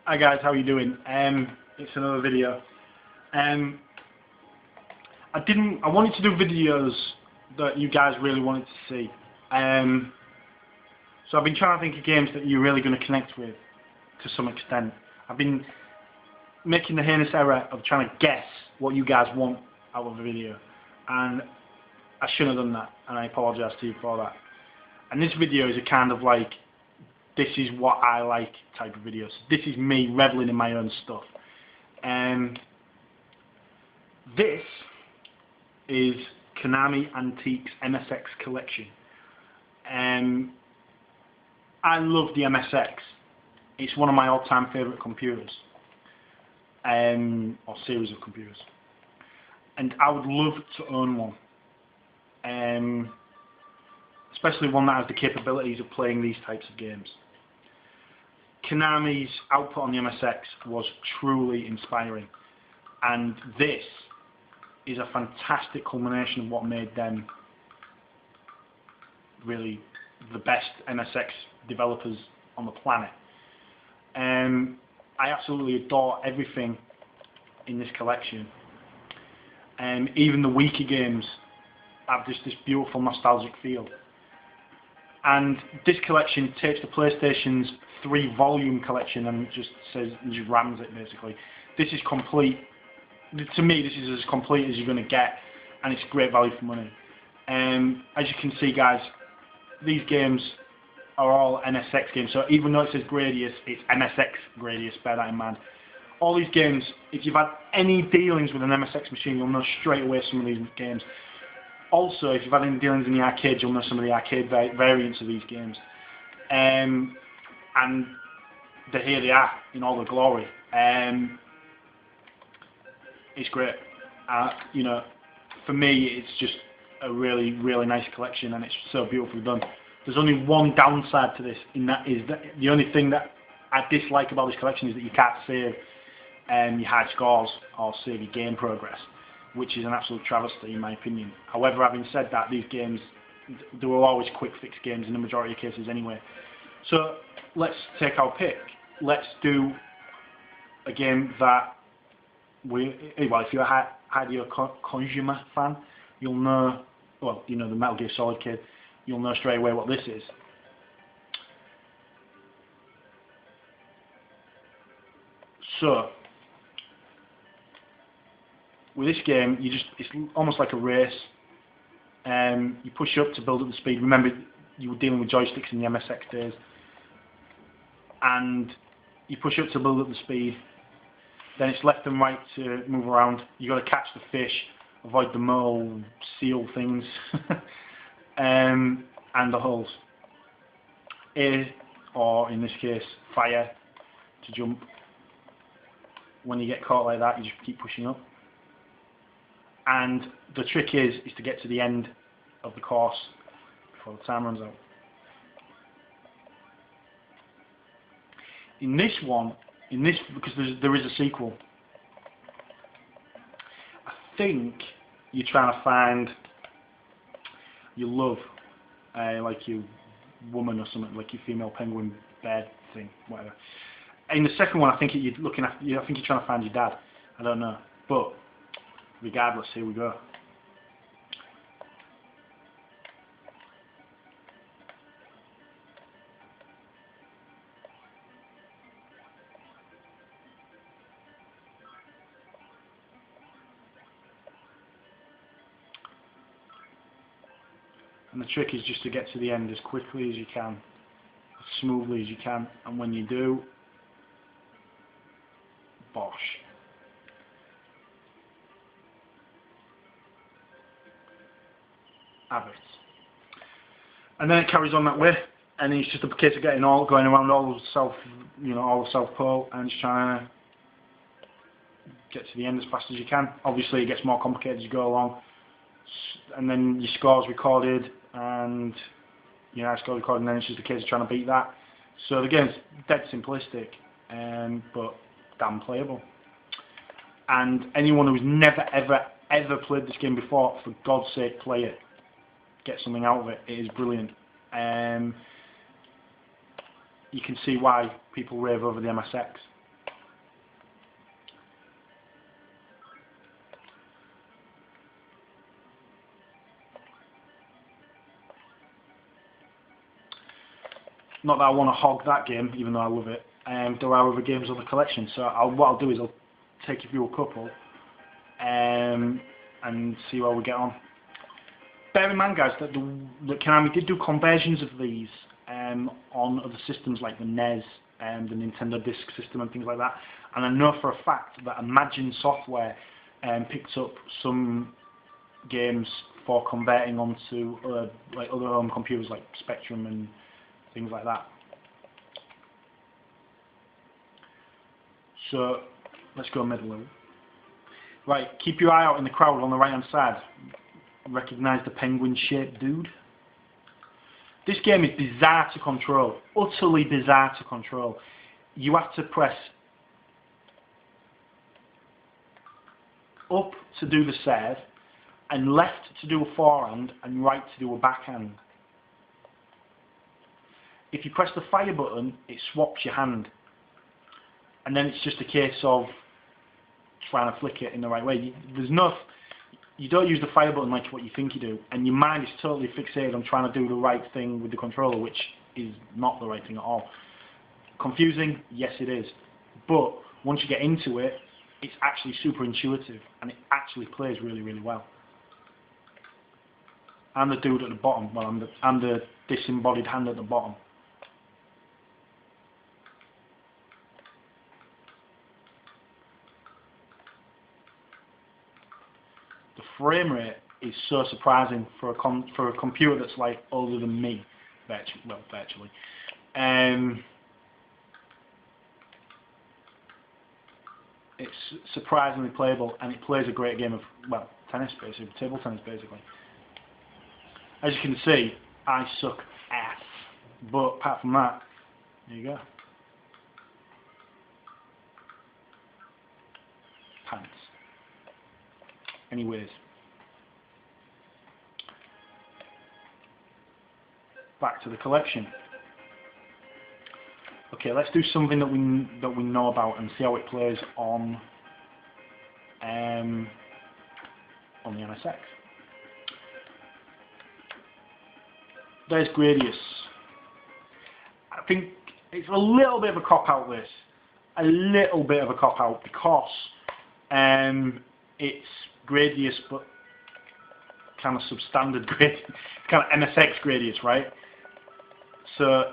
Hi guys, how are you doing? It's another video. I wanted to do videos that you guys really wanted to see. So I've been trying to think of games that you're really going to connect with to some extent. I've been making the heinous error of trying to guess what you guys want out of a video, and I shouldn't have done that, and I apologise to you for that. And this video is a kind of like, this is what I like type of video. So this is me reveling in my own stuff. This is Konami Antiques MSX collection. I love the MSX. It's one of my all-time favourite computers, or series of computers. And I would love to own one. Especially one that has the capabilities of playing these types of games. Konami's output on the MSX was truly inspiring, and this is a fantastic culmination of what made them really the best MSX developers on the planet. I absolutely adore everything in this collection. Even the weaker games have just this beautiful nostalgic feel. And this collection takes the PlayStation's 3-volume collection and just rams it basically. This is complete. To me, this is as complete as you're going to get, and it's great value for money. As you can see, guys, these games are all MSX games. So even though it says Gradius, it's MSX Gradius. Bear that in mind. All these games, if you've had any dealings with an MSX machine, you'll know straight away some of these games. Also, if you've had any dealings in the arcade, you'll know some of the arcade variants of these games. And here they are in all the glory. It's great. You know, for me, it's just a really, really nice collection, and it's so beautifully done. There's only one downside to this, and that is that the only thing that I dislike about this collection is that you can't save your high scores or save your game progress, which is an absolute travesty in my opinion. However, having said that, these games, they were always quick fix games in the majority of cases anyway. So let's take our pick. Let's do a game that if you're a Hideo Kojima fan, you'll know, well, you know the Metal Gear Solid kid, you'll know straight away what this is. So with this game, it's almost like a race. You push up to build up the speed. Remember, you were dealing with joysticks in the MSX days. And you push up to build up the speed. Then it's left and right to move around. You've got to catch the fish, avoid the mole, seal things, and the holes. Or in this case, fire to jump. When you get caught like that, you just keep pushing up. And the trick is to get to the end of the course before the time runs out. In this one, because there is a sequel, I think you're trying to find your love, like your woman or something, like your female penguin bed thing, whatever. In the second one, I think you're looking after. I think you're trying to find your dad. I don't know, but regardless, here we go. And the trick is just to get to the end as quickly as you can, as smoothly as you can, and when you do, bosh. Have it. And then it carries on that way, and it's just a case of going around all the South Pole, and just trying to get to the end as fast as you can. Obviously, it gets more complicated as you go along, and then your score's recorded, and score recorded, and then it's just a case of trying to beat that. So the game's dead simplistic, but damn playable. And anyone who's never ever played this game before, for God's sake, play it. Get something out of it. It is brilliant. You can see why people rave over the MSX. Not that I want to hog that game, even though I love it. There are other games on the collection, so what I'll do is I'll take you through a couple and see how we get on. Bear in mind, guys, that Konami did do conversions of these on other systems like the NES and the Nintendo Disk System and things like that. And I know for a fact that Imagine Software picked up some games for converting onto like other home computers like Spectrum and things like that. So let's go middle level. Right, keep your eye out in the crowd on the right hand side. Recognise the penguin-shaped dude? This game is bizarre to control, utterly bizarre to control. You have to press up to do the serve, and left to do a forehand, and right to do a backhand. If you press the fire button, it swaps your hand. And then it's just a case of trying to flick it in the right way. You don't use the fire button like what you think you do, and your mind is totally fixated on trying to do the right thing with the controller, which is not the right thing at all. Confusing? Yes it is. But once you get into it, it's actually super intuitive, and it actually plays really, really well. And the dude at the bottom, well, I'm the disembodied hand at the bottom. The frame rate is so surprising for a computer that's like older than me, virtually. It's surprisingly playable, and it plays a great game of, well, tennis basically, table tennis basically. As you can see, I suck ass, but apart from that, there you go. Pants. Anyways, back to the collection. Okay, let's do something that we know about and see how it plays on the MSX. There's Gradius. I think it's a little bit of a cop-out, this. A little bit of a cop-out, because it's Gradius, but kind of substandard Gradius. It's kind of MSX Gradius, right? So,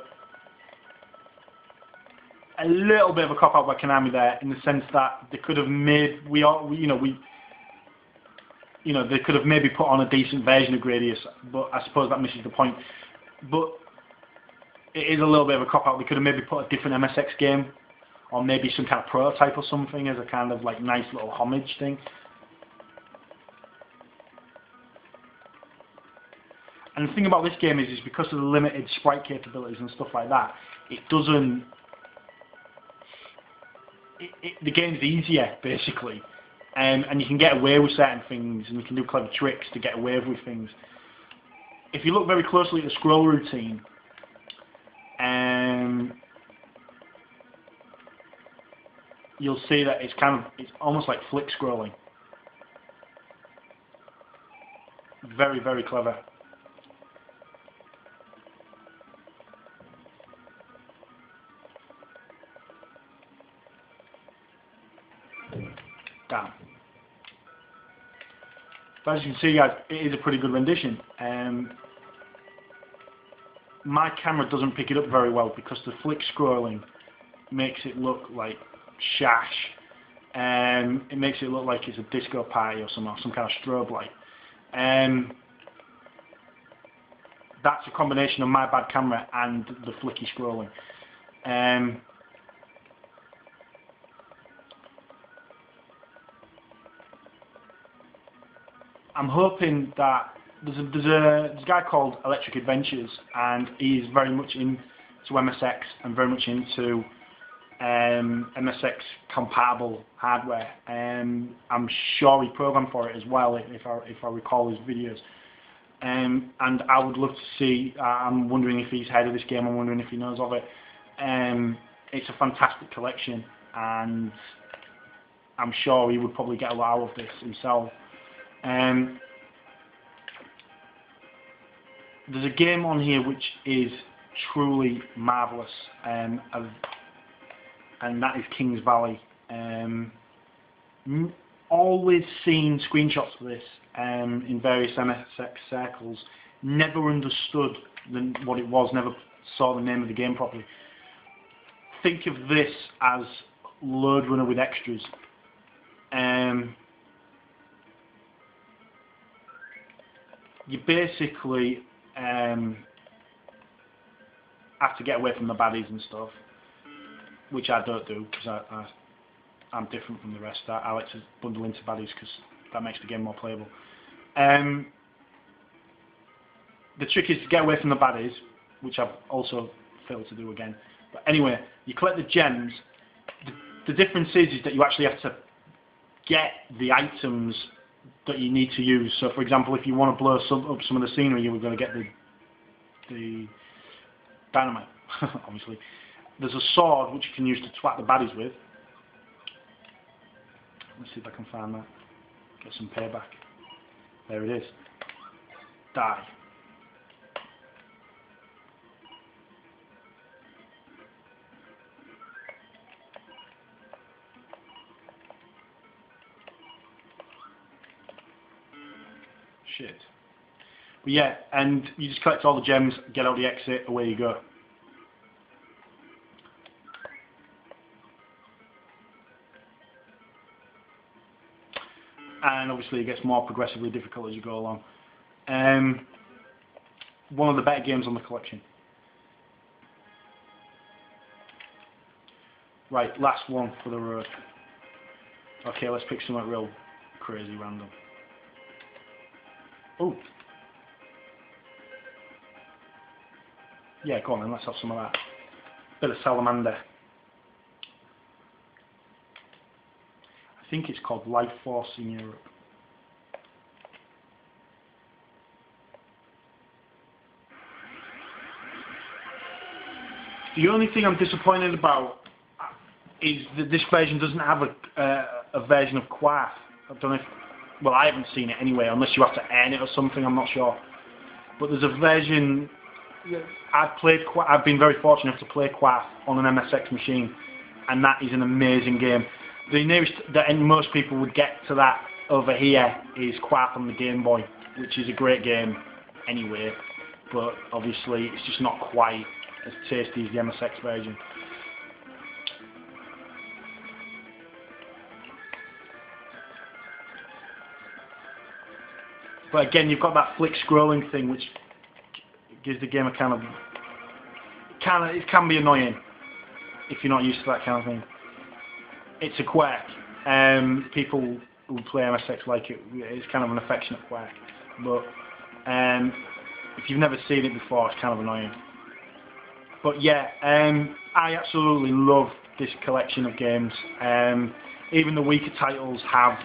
a little bit of a cop-out by Konami there, in the sense that they could have made, they could have maybe put on a decent version of Gradius, but I suppose that misses the point. But it is a little bit of a cop-out. They could have maybe put a different MSX game, or maybe some kind of prototype or something, as a kind of like nice little homage thing. And the thing about this game is because of the limited sprite capabilities and stuff like that, it doesn't. The game's easier, basically. And you can get away with certain things, and you can do clever tricks to get away with things. If you look very closely at the scroll routine, you'll see that it's almost like flick scrolling. Very, very clever. Damn. But as you can see, guys, it is a pretty good rendition. My camera doesn't pick it up very well because the flick scrolling makes it look like shash. It makes it look like it's a disco party or some kind of strobe light. That's a combination of my bad camera and the flicky scrolling. I'm hoping that there's a guy called Electric Adventures, and he's very much into MSX and very much into MSX compatible hardware. I'm sure he programmed for it as well, if I recall his videos. And I would love to see. I'm wondering if he's heard of this game. I'm wondering if he knows of it. It's a fantastic collection, and I'm sure he would probably get a lot out of this himself. There's a game on here which is truly marvellous, and that is King's Valley. Always seen screenshots of this in various MSX circles. Never understood what it was. Never saw the name of the game properly. Think of this as Load Runner with extras. You basically have to get away from the baddies and stuff, which I don't do because I'm different from the rest. I like to bundle into baddies because that makes the game more playable. The trick is to get away from the baddies, which I've also failed to do again. But anyway, you collect the gems. The difference is that you actually have to get the items that you need to use. So, for example, if you want to blow up some of the scenery, you're going to get the dynamite, obviously. There's a sword which you can use to twat the baddies with. Let's see if I can find that. Get some payback. There it is. Die. Shit. But yeah, and you just collect all the gems, get out the exit, away you go. And obviously it gets more progressively difficult as you go along. One of the better games on the collection. Right, last one for the road. Okay, let's pick something real crazy random. Oh. Yeah, go on then, let's have some of that. Bit of Salamander. I think it's called Life Force in Europe. The only thing I'm disappointed about is that this version doesn't have a version of Quarth. I don't know if, well, I haven't seen it anyway, unless you have to earn it or something, I'm not sure. But there's a version. I've been very fortunate to play Quarth on an MSX machine, and that is an amazing game. The nearest that most people would get to that over here is Quarth on the Game Boy, which is a great game anyway, but obviously it's just not quite as tasty as the MSX version. But again, you've got that flick scrolling thing, which gives the game a kind of, it can be annoying if you're not used to that kind of thing. It's a quirk. People who play MSX like it. It's kind of an affectionate quirk. But if you've never seen it before, it's kind of annoying. But yeah, I absolutely love this collection of games. Even the weaker titles have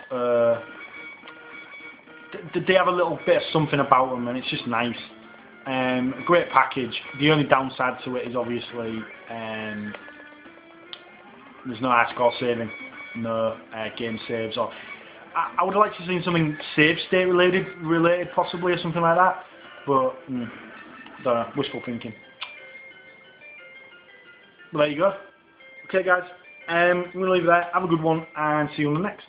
they have a little bit of something about them, and it's just nice. A great package. The only downside to it is obviously there's no high score saving, no game saves. Or I would like to see something save state related possibly, or something like that. But don't know, wishful thinking. But there you go. Okay, guys. I'm going to leave it there. Have a good one, and see you on the next.